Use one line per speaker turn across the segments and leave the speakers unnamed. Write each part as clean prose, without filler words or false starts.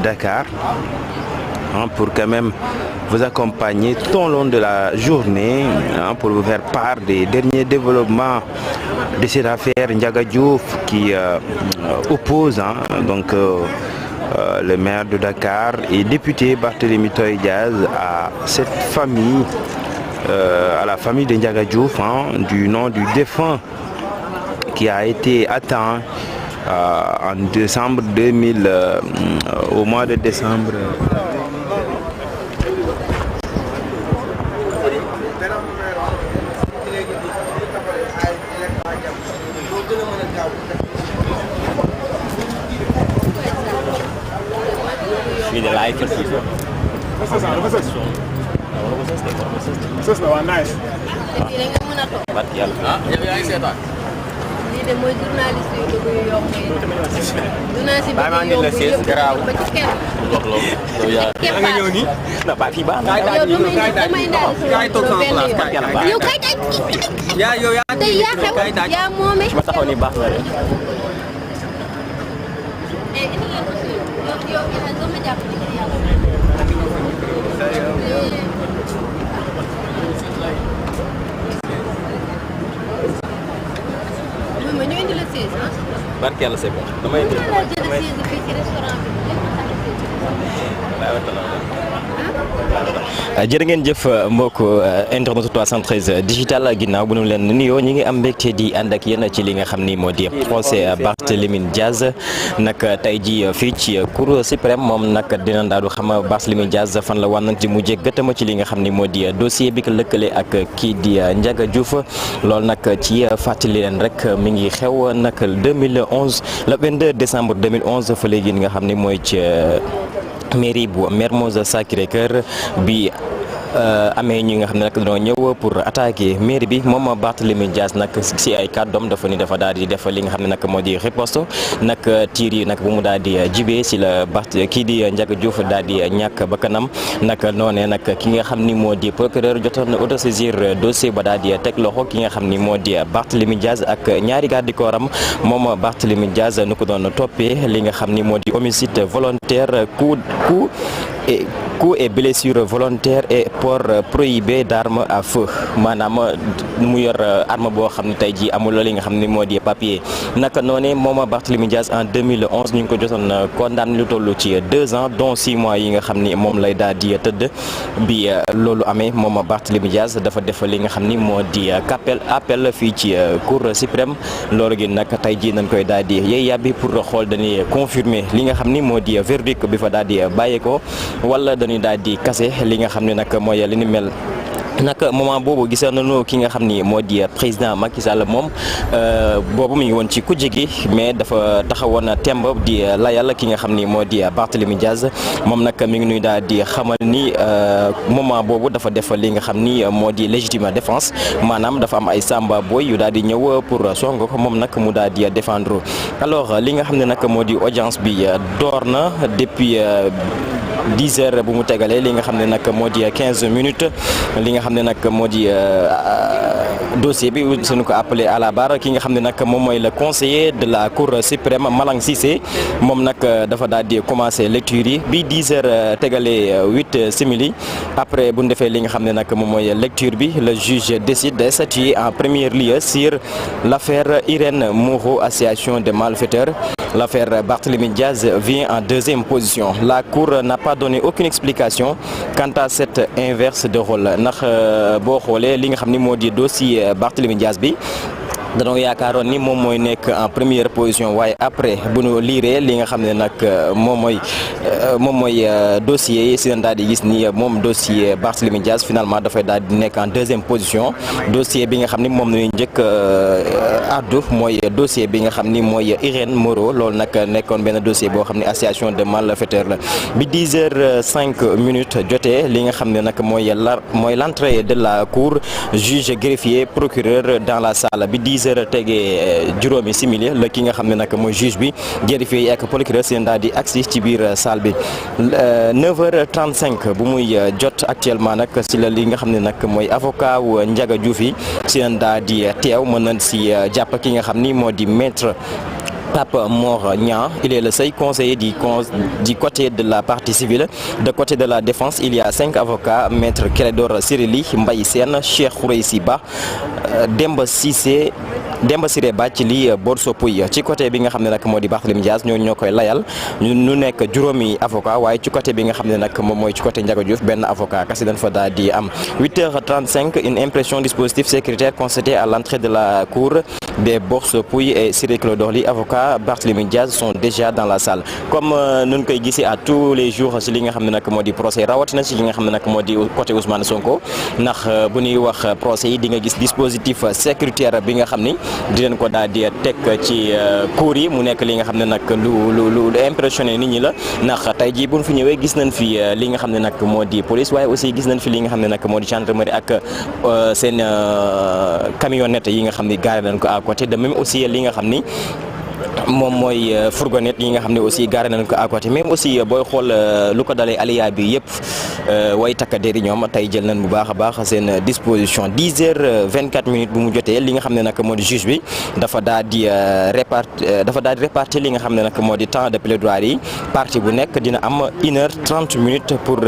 Dakar pour quand même vous accompagner tout au long de la journée pour vous faire part des derniers développements de cette affaire Ndiaga Diouf qui oppose donc le maire de Dakar et député Barthélémy Toye Dias à cette famille, à la famille de Ndiaga Diouf, du nom du défunt qui a été atteint en décembre 2000, au mois de décembre.
jërë ngeen jëf mbokk internet 313 digital ginnaaw bu ñu leen nuyoo ñi ngi am mbégte di ànd ak yéen ci li nga xam ni moo di procès Barthélémy Dias nag tey ji fii ci cour suprême moom nag dina daal xam Barthélémy Dias fan la wànn ci mujjee gëtama ci li nga xam ni moo di dossier bi ko lëkkale ak kii di Ndiaga Diouf loolu nag ci fàttali leen rek mi ngi xew nag 2011 le 22 décembre 2011 fa léegi nga xam ni mooy ci mairie bu Mermoz Sacré-Cœur bi amee ñi nga xam ne nag dañoo ñëw pour attaquer mairie bi moom Barthélémy Dias nag si ay kàddoom dafa ni dafa daal di def li nga xam ne nag moo di riposte nag tiir yi nag bu mu daal di jibee si la kii di Ndiaga Diouf daal di ñàkk bakkanam nag noonee nag ki nga xam ni moo di procureur jotoon na autosaisir dossier ba daal di teg loxo ki nga xam ni moo di Barthélémy Dias ak ñaari garde du corps am moom Barthélémy Dias nu ko doon toppee li nga xam ni moo di homicide volontaire coup et blessure volontaire et port prohibé d'arme à feu maanaam mu yor arme boo xam ne tey jii amul li nga xam ne moo di papier naka noonee moom Barthélémy Dias en 2011 ñu ngi ko jotoon condamné lu toll ci 2 ans dont 6 mois yi nga xam ni moom lay daal di tëdd bi loolu amee moom Barthélémy Dias dafa def li nga xam ni moo di appel fii ci cour suprême loolu gi nag tey jii nañ koy daal di yey yàbbi pour xool dañuy confirmer li nga xam ni moo di verdict bi fa daal di bàyyeekoo wala dañuy daal di kase li nga xam ne nag mooy li ni mel. nag moment boobu gisoon nañu ki nga xam ni moo di président Macky Sall moom boobu mi ngi woon ci kujje gi mais dafa taxawoon temb di layal ki nga xam ni moo di Barthélémy Dias moom nag mi ngi nuy daal di xamal ni moment boobu dafa def li nga xam ni moo di légitime défense maanaam dafa am ay samba boy yu daal di ñëw pour song ko moom nag mu daal di défendre alors li nga xam ne nag moo di audience bi door na depuis 10 heures bu mu tegalee li nga xam ne nag moo di 15 minutes li nga xam ne nag moo di dossier bi suñu ko appelé à la barre ki nga xam ne nag moom mooy le conseiller de la cour suprême Malang Cissé moom nag dafa daal di commencé lecture yi bi 10 heures tegalee 8 simili après bu ñu defee li nga xam ne nag moom mooy lecture bi le juge décide de statuer en premier lieu sur l'affaire Irène Moreau association de malfaiteurs. L'affaire Barthélémy Dias vient en deuxième position. La Cour n'a pas donné aucune explication quant à cette inverse de rôle ndax boo xoolee li nga xam ni moo di dossier Barthélémy Dias bi danoo yaakaaroon ni moom mooy nekk en première position waaye après bu ñu liiree li nga xam ne nag moom mooy dossier yi si daal di gis ni moom dossier Barthélémy Dias finalement dafay daal di nekk en deuxième position dossier bi nga xam ni moom la ñuy njëkk addu mooy dossier bi nga xam ni mooy Irène Moreau loolu nag nekkoon benn dossier boo xam ne association de malfaiteurs la bi 10h05 jotee li nga xam ne nag mooy l'entrée de la cour juge greffier procureur dans la salle bi 10h tegee juróomi simili la ki nga xam ne nag mooy juge bi greffier yi ak procureur seen daal di agsi ci biir salle bi 9h35 bu muy jot actuellement nag si la li nga xam ne nag mooy avocat wu Ndiaga Diouf yi seen daal di teew mën nañ si jàpp ki nga xam ni moo di maître Pape Mor Niang, il est le seul conseiller du côté de la partie civile. De côté de la défense, il y a 5 avocats, Maître Clédor Ciré Mbaye Sène, Cheikh Khoureyssi Ba, Demba Ciré Bathily, Borso Pouye. Ci côté bi nga xam ne nag moo di Barthélémy Dias ñoo koy layal ñu nekk juróomi avocat, waaye ci côté bi nga xam ne nag moom mooy ci côté Ndiaga Diouf benn avocat kasi dañ fa daal di am. 8h35, une impression dispositif sécuritaire constatée à l'entrée de la cour. Des Borso Pouye et Ciré Clédor Ly, avocats Barthélémy Dias, sont déjà dans la salle. Comme nous koy gisee à tous les jours ci li nga xam ne nag moo di procès rawatina ci li nga xam ne nag moo di côté Ousmane Sonko, ndax bu ñuy wax procès yi di nga gis dispositif sécuritaire bi nga xam ni dinañ ko daal di teg ci cour yi mu nekk li nga xam ne nag lu impressionné nit ñi la, ndax tey jii bu ñu fi ñëwee gis nañ fi li nga xam ne nag moo di police, waaye aussi gis nañ fi li nga xam ne nag moo di gendarmerie ak seen camionnette yi nga xam ni gaare nañ ko à côté, de même aussi li nga xam ni moom mooy fourgonnette yi nga xam ne aussi garé nañ ko à côté. même aussi booy xool lu ko dalee aliya bi yëpp way takkadeer yi ñoom tey jël nañ bu baax a baax seen disposition. 10h24 bu mu jotee li nga xam ne nag moo di juge bi dafa daal di répartir li nga xam ne nag moo di temps de plaidoirie yi. partie bu nekk dina am 1h30 pour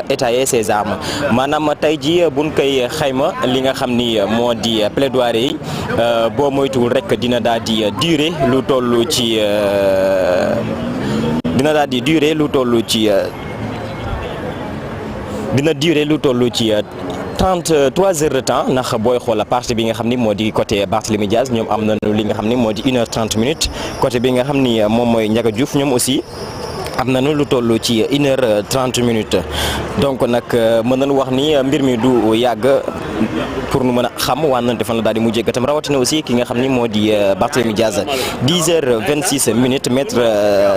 étayer ses armes, maanaam tey ji buñ koy xayma li nga xam ni moo di plaidoirie yi boo moytuwul rek dina daal di durer lu toll ci 33 heures de temps, ndax booy xool partie bi nga xam ni moo di côté Barthélémy Dias ñoom am nañu li nga xam ni moo di 1h30 côté bi nga xam ni moom mooy Ndiaga Diouf ñoom aussi am nañu lu toll ci 1h30. donc nag mën nañu wax ni mbir mi du yàgg pour nu mën a xam wànnante fan la daal di mujjee gatam, rawatina aussi ki nga xam ni moo di Barthélémy Dias. 10h26 maître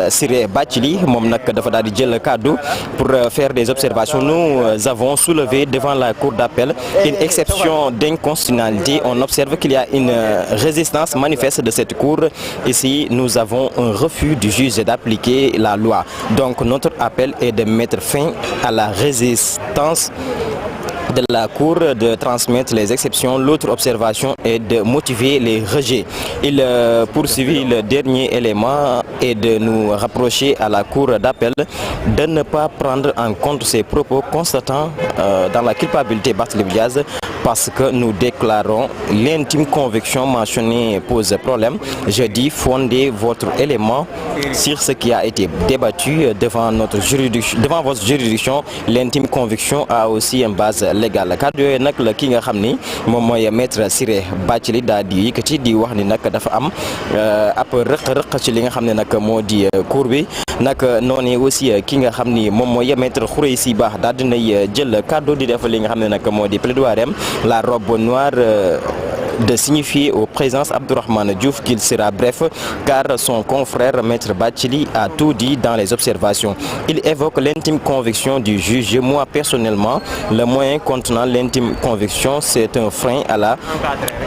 Ciré Bathily moom nag dafa daal di jël kaddu pour faire des observations. Nous avons soulevé devant la cour d'appel une exception d'inconstitutionnalité. On observe qu'il y a une résistance manifeste de cette cour. Ici, nous avons un refus du juge d'appliquer la loi. Donc notre appel est de mettre fin à la résistance de la Cour, de transmettre les exceptions. L'autre observation est de motiver les rejets. Il poursuivit le dernier élément et de nous rapprocher à la Cour d'appel de ne pas prendre en compte ces propos constatant dans la culpabilité Barthélémy Dias, parce que nous déclarons l'intime conviction mentionnée pose problème. Je dis fondez votre élément sur ce qui a été débattu devant notre juridiction, devant votre juridiction. L'intime conviction a aussi une base légale. Kaddu yooyu nag la ki nga xam ni moom mooy maître Ciré Bathily daal di yëkkati di wax ni nag dafa am ab rëq-rëq ci li nga xam ne nag moo di cour bi. nag noonu aussi ki nga xam ni moom mooy maître Khoureyssi Ba daal dinay jël kaddu di def li nga xam ne nag moo di plaidoirie am. La robe noire de signifier au président Abdourahmane Diouf qu'il sera bref, car son confrère maître Bathily a tout dit dans les observations. Il évoque l'intime conviction du juge. Moi personnellement, le moyen contenant l'intime conviction, c'est un frein à la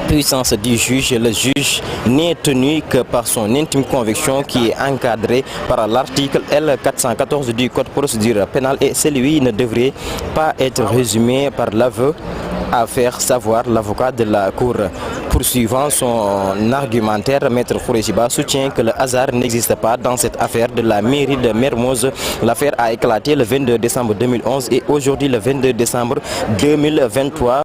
puissance du juge. Le juge n'est tenu que par son intime conviction qui est encadré par l'article L414 du Code procédure pénale, et celui ne devrait pas être résumé par l'aveu, à faire savoir l'avocat de la Cour. Poursuivant son argumentaire, maître Khoureyssi Ba soutient que le hasard n'existe pas dans cette affaire de la mairie de Mermoz. L'affaire a éclaté le 22 décembre 2011 et aujourd'hui le 22 décembre 2023.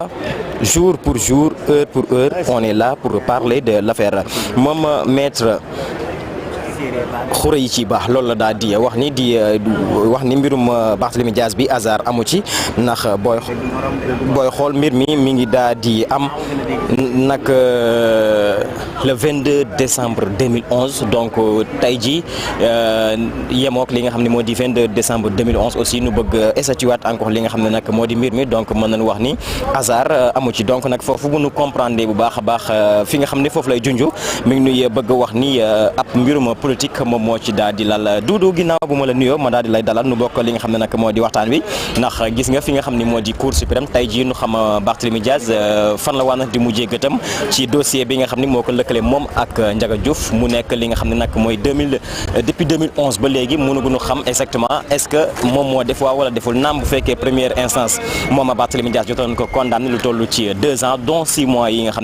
Jour pour jour, heure pour heure, on est là pour parler de l'affaire. Moom maître Khoureyssi Ba loolu la daal di wax ni mbirum Barthélémy Dias bi hasard amu ci, ndax booy xool mbir mi ngi daal di am nag le 22 décembre 2011. donc tey ji yemook li nga xam ne moo di 22 décembre 2011 aussi nu bëgg esatiwaat encore li nga xam ne nag moo di mbir mi. donc mën nañu wax ni hasard amu ci. donc nag foofu bu nu comprendre bu baax a baax fi nga xam ne foofu lay junju mi ngi nuy bëgg wax ni ab mbirum politique moom moo ci daal di lal. Duudu ginnaaw bu ma la nuyoo ma daal di lay dalal nu bokk li nga xam ne nag moo di waxtaan wi, ndax gis nga fi nga xam ne moo di Cour suprême tey jii nu xam Barthélémy Dias fan la waan di mujjee gëtam ci dossier bi nga xam ne moo ko lëkkale moom ak Ndiaga Diouf mu nekk li nga xam ne nag mooy depuis 2011 ba léegi mënuñu xam exactement est-ce que moom moo def wala deful. naam bu fekkee première instance moom Barthélémy Dias jotoon ko condamné lu toll ci 2 ans dont 6 mois yi nga xam ne